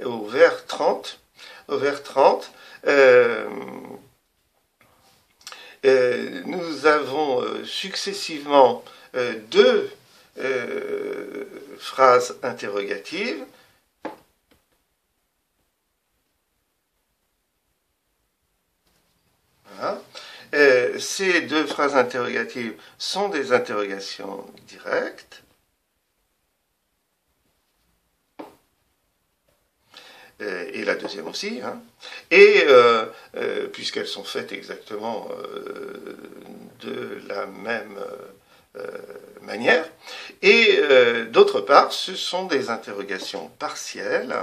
au vers 30, nous avons successivement deux phrases interrogatives. Voilà. Ces deux phrases interrogatives sont des interrogations directes. Et la deuxième aussi, hein. Et puisqu'elles sont faites exactement de la même manière. Et d'autre part, ce sont des interrogations partielles.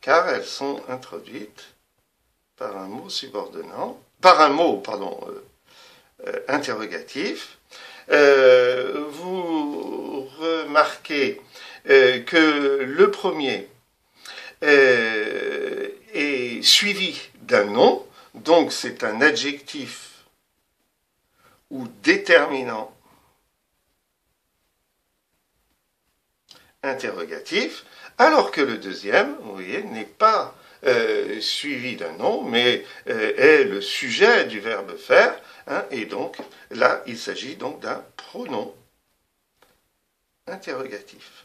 Car elles sont introduites par un mot subordonnant, par un mot, interrogatif. Vous remarquez que le premier est suivi d'un nom, donc c'est un adjectif ou déterminant interrogatif, alors que le deuxième, vous voyez, n'est pas suivi d'un nom, mais est le sujet du verbe faire, hein, et donc là, il s'agit donc d'un pronom interrogatif.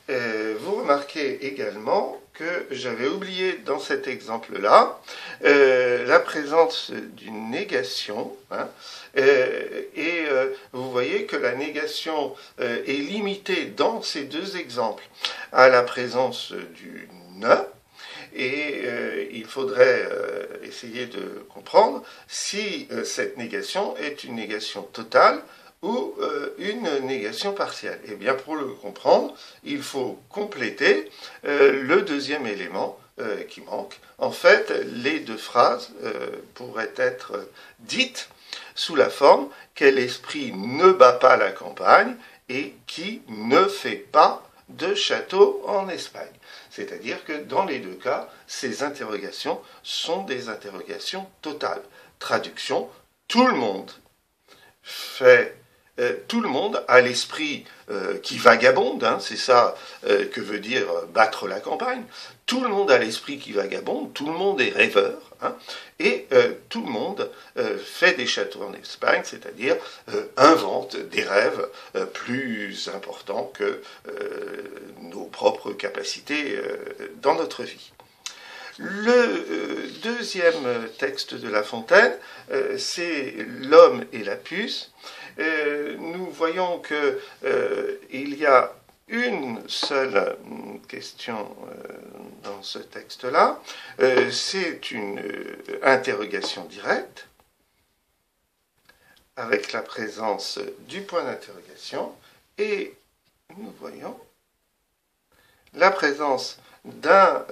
Vous remarquez également que j'avais oublié dans cet exemple-là la présence d'une négation, hein, et vous voyez que la négation est limitée dans ces deux exemples à la présence du ne, et il faudrait essayer de comprendre si cette négation est une négation totale ou une négation partielle. Et bien pour le comprendre, il faut compléter le deuxième élément qui manque. En fait, les deux phrases pourraient être dites sous la forme « quel esprit ne bat pas la campagne » et « qui ne fait pas de château en Espagne ». C'est-à-dire que dans les deux cas, ces interrogations sont des interrogations totales. Traduction, tout le monde tout le monde a l'esprit qui vagabonde, hein, c'est ça que veut dire battre la campagne. Tout le monde a l'esprit qui vagabonde, tout le monde est rêveur, hein, et tout le monde fait des châteaux en Espagne, c'est-à-dire invente des rêves plus importants que nos propres capacités dans notre vie. Le deuxième texte de La Fontaine, c'est L'homme et la puce. Nous voyons que il y a une seule question dans ce texte-là. C'est une interrogation directe avec la présence du point d'interrogation et nous voyons la présence d'un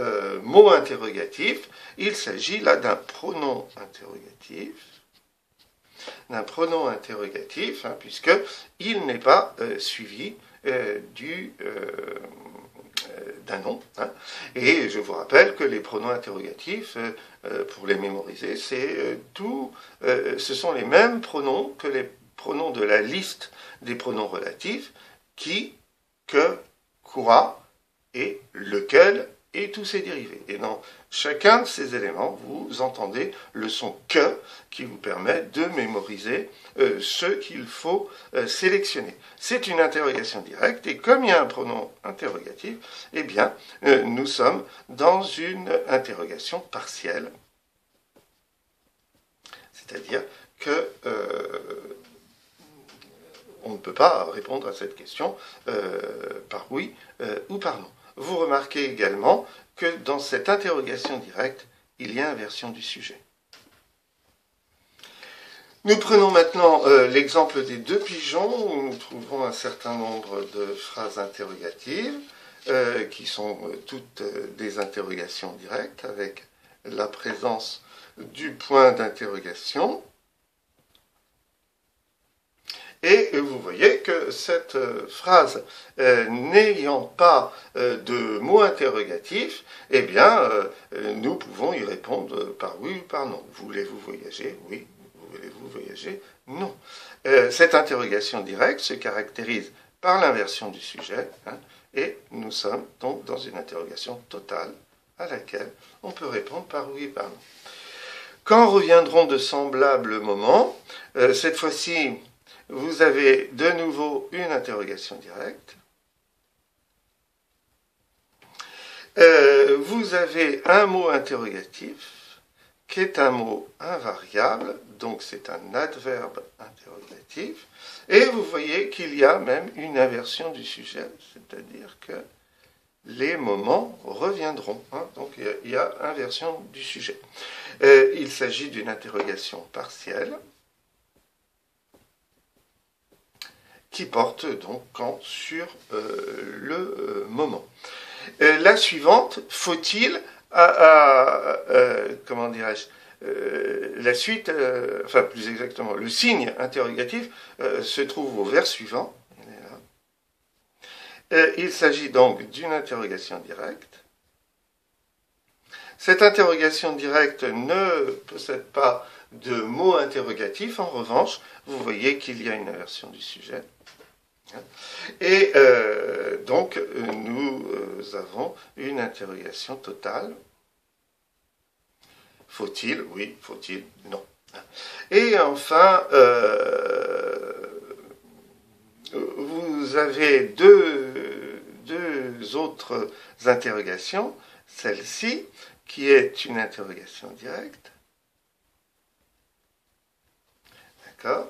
mot interrogatif. Il s'agit là d'un pronom interrogatif, hein, puisqu'il n'est pas suivi d'un nom. Hein. Et je vous rappelle que les pronoms interrogatifs, pour les mémoriser, ce sont les mêmes pronoms que les pronoms de la liste des pronoms relatifs, qui, que, quoi, et lequel et tous ses dérivés. Et dans chacun de ces éléments, vous entendez le son « que » qui vous permet de mémoriser ce qu'il faut sélectionner. C'est une interrogation directe, et comme il y a un pronom interrogatif, eh bien, nous sommes dans une interrogation partielle. C'est-à-dire que on ne peut pas répondre à cette question par oui ou par non. Vous remarquez également que dans cette interrogation directe, il y a inversion du sujet. Nous prenons maintenant l'exemple des deux pigeons, où nous trouvons un certain nombre de phrases interrogatives, qui sont toutes des interrogations directes, avec la présence du point d'interrogation. Et vous voyez que cette phrase n'ayant pas de mot interrogatif, eh bien, nous pouvons y répondre par oui ou par non. Voulez-vous voyager? Oui, vous voulez-vous voyager? Non. Cette interrogation directe se caractérise par l'inversion du sujet, hein, et nous sommes donc dans une interrogation totale à laquelle on peut répondre par oui et par non. Quand reviendront de semblables moments, cette fois-ci, vous avez de nouveau une interrogation directe. Vous avez un mot interrogatif qui est un mot invariable, donc c'est un adverbe interrogatif, et vous voyez qu'il y a même une inversion du sujet, c'est-à-dire que les moments reviendront, hein, donc il y a inversion du sujet. Il s'agit d'une interrogation partielle qui porte donc quand sur le moment. La suivante, faut-il, comment dirais-je, la suite, enfin plus exactement, le signe interrogatif se trouve au vers suivant. Il s'agit donc d'une interrogation directe. Cette interrogation directe ne possède pas de mot interrogatif. En revanche, vous voyez qu'il y a une inversion du sujet. Et donc, nous avons une interrogation totale. Faut-il? Oui. Faut-il? Non. Et enfin, vous avez deux autres interrogations. Celle-ci, qui est une interrogation directe. D'accord?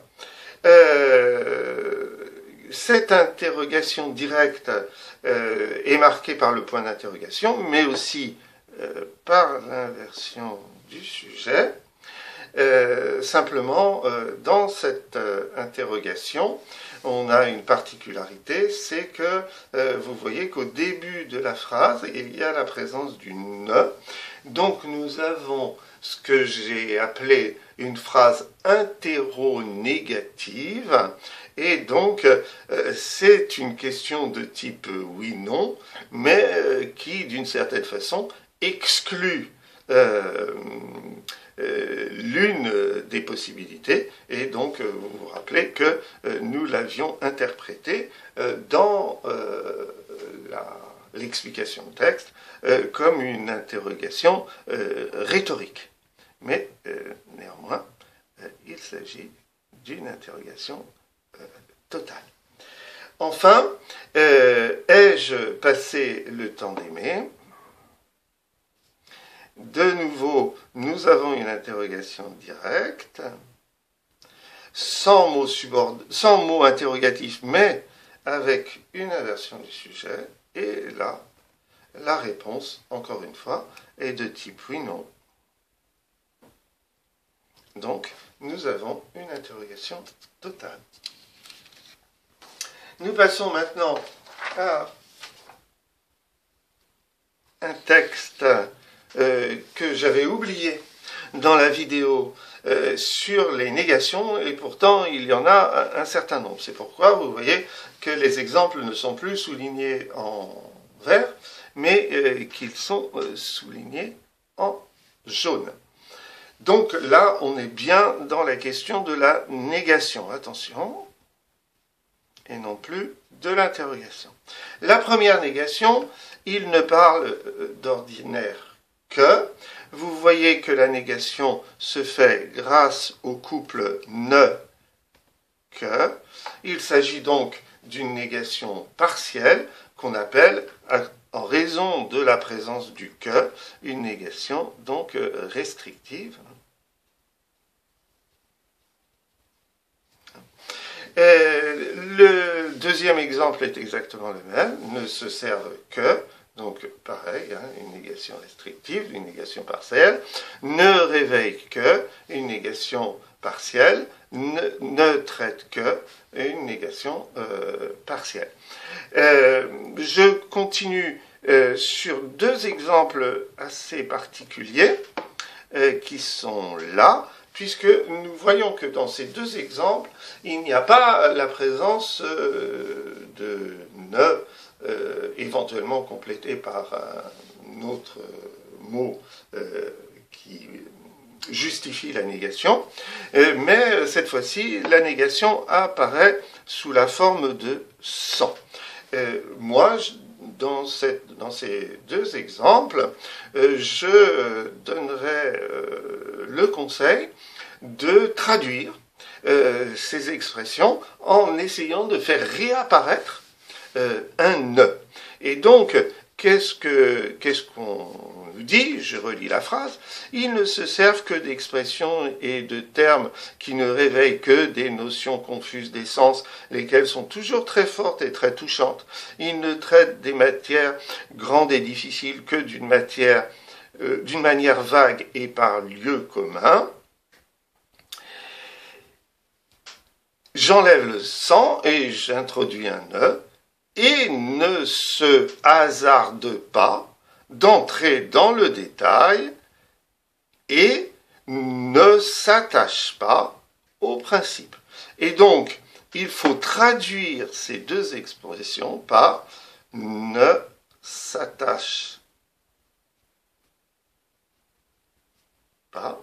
Cette interrogation directe est marquée par le point d'interrogation, mais aussi par l'inversion du sujet. Simplement, dans cette interrogation, on a une particularité, c'est que vous voyez qu'au début de la phrase, il y a la présence du « ne ». Donc nous avons ce que j'ai appelé une phrase interronégative, et donc c'est une question de type oui-non, mais qui d'une certaine façon exclut l'une des possibilités, et donc vous vous rappelez que nous l'avions interprété dans l'explication de texte comme une interrogation rhétorique. Mais néanmoins, il s'agit d'une interrogation totale. Enfin, ai-je passé le temps d'aimer? De nouveau, nous avons une interrogation directe, sans mot interrogatif, mais avec une inversion du sujet. Et là, la réponse, encore une fois, est de type oui-non. Donc, nous avons une interrogation totale. Nous passons maintenant à un texte que j'avais oublié dans la vidéo sur les négations, et pourtant il y en a un certain nombre. C'est pourquoi vous voyez que les exemples ne sont plus soulignés en vert, mais qu'ils sont soulignés en jaune. Donc là, on est bien dans la question de la négation, attention, et non plus de l'interrogation. La première négation, il ne parle d'ordinaire que. Vous voyez que la négation se fait grâce au couple ne-que. Il s'agit donc d'une négation partielle qu'on appelle, en raison de la présence du que, une négation donc restrictive. Le deuxième exemple est exactement le même, ne se servent que. Donc, pareil, hein, une négation restrictive, une négation partielle, ne réveille que, une négation partielle, ne traite que, une négation partielle. Je continue sur deux exemples assez particuliers qui sont là, puisque nous voyons que dans ces deux exemples, il n'y a pas la présence de ne, éventuellement complété par un autre mot qui justifie la négation, mais cette fois-ci, la négation apparaît sous la forme de sans. Moi, dans ces deux exemples, je donnerai le conseil de traduire ces expressions en essayant de faire réapparaître un ne. Et donc, qu'est-ce qu'on nous dit? Je relis la phrase. Ils ne se servent que d'expressions et de termes qui ne réveillent que des notions confuses des sens, lesquelles sont toujours très fortes et très touchantes. Ils ne traitent des matières grandes et difficiles que d'une manière vague et par lieu commun. J'enlève le sans et j'introduis un ne, et ne se hasarde pas d'entrer dans le détail et ne s'attache pas au principe. Et donc, il faut traduire ces deux expressions par ne s'attache pas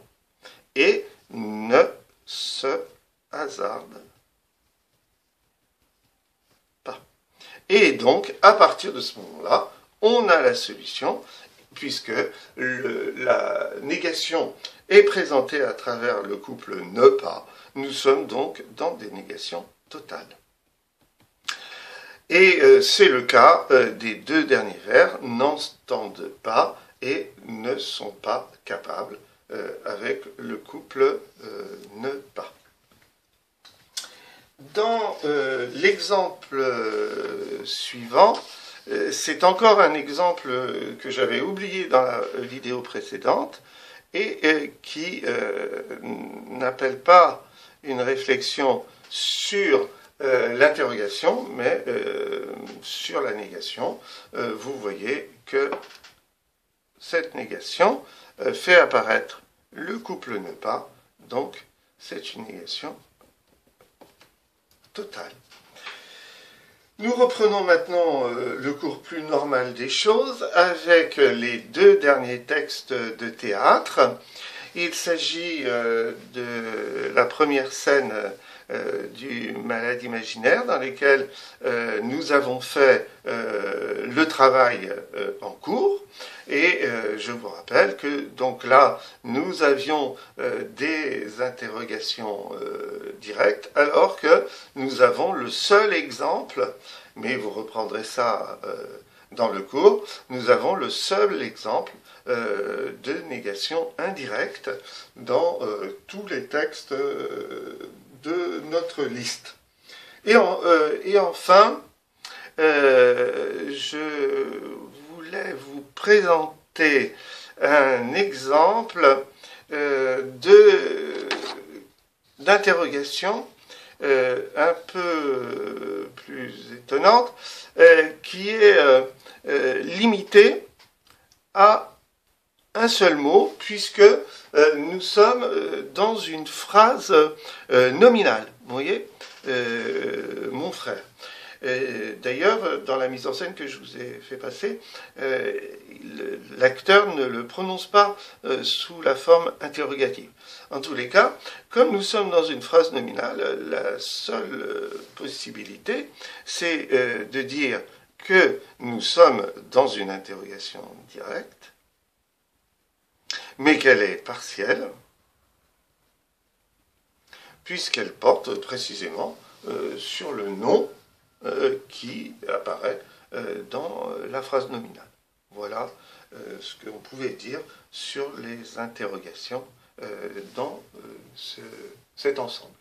et ne se hasarde pas. Et donc, à partir de ce moment-là, on a la solution, puisque la négation est présentée à travers le couple ne pas. Nous sommes donc dans des négations totales. Et c'est le cas des deux derniers vers, n'entendent pas et ne sont pas capables, avec le couple ne pas. Dans l'exemple suivant, c'est encore un exemple que j'avais oublié dans la vidéo précédente et qui n'appelle pas une réflexion sur l'interrogation, mais sur la négation. Vous voyez que cette négation fait apparaître le couple ne pas, donc c'est une négation totale. Nous reprenons maintenant le cours plus normal des choses avec les deux derniers textes de théâtre. Il s'agit de la première scène du Malade imaginaire dans lesquelles nous avons fait le travail en cours. Et je vous rappelle que donc là, nous avions des interrogations directes, alors que nous avons le seul exemple, mais vous reprendrez ça dans le cours, nous avons le seul exemple de négation indirecte dans tous les textes de notre liste. Et enfin, je voulais vous présenter un exemple d'interrogation un peu plus étonnante, qui est limitée à un seul mot, puisque nous sommes dans une phrase nominale. Vous voyez, mon frère. D'ailleurs, dans la mise en scène que je vous ai fait passer, l'acteur ne le prononce pas sous la forme interrogative. En tous les cas, comme nous sommes dans une phrase nominale, la seule possibilité, c'est de dire que nous sommes dans une interrogation directe, mais qu'elle est partielle, puisqu'elle porte précisément sur le nom qui apparaît dans la phrase nominale. Voilà ce que vous pouvez dire sur les interrogations dans cet ensemble.